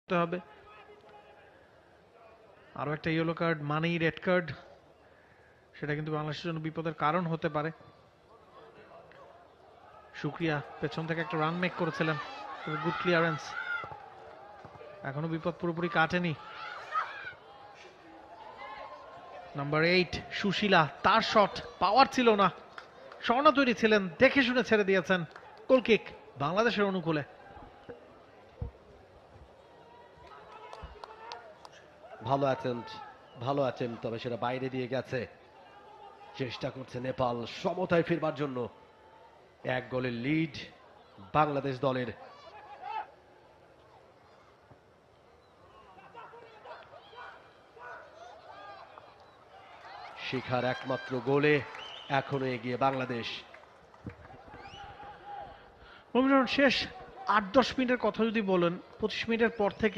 করতে হবে। আরো একটা ইয়েলো কার্ড মানেই রেড কার্ড, সেটা কিন্তু বাংলাদেশের জন্য বিপদের কারণ হতে পারে। শুক্রিয়া পেছন থেকে একটা রান মেক করেছিলেন, গুড ক্লিয়ারেন্স। এখনো বিপদ পুরোপুরি কাটেনি। নাম্বার 8 সুশীলা, তার শট পাওয়ার ছিল না, স্বর্ণ তৈরি ছিলেন, দেখে শুনে ছেড়ে দিয়েছেন। গোল কিক বাংলাদেশের অনুকূলে। ভালো অ্যাটেম্প, তবে সেটা বাইরে দিয়ে গেছে। চেষ্টা করছে নেপাল সমতায় ফিরবার জন্য। 1 গোলের লিড বাংলাদেশ দলের। শিখার একমাত্র গোলে এখনো এগিয়ে বাংলাদেশ। শেষ 8-10 মিনিটের কথা যদি বলেন, 25 মিনিটের পর থেকে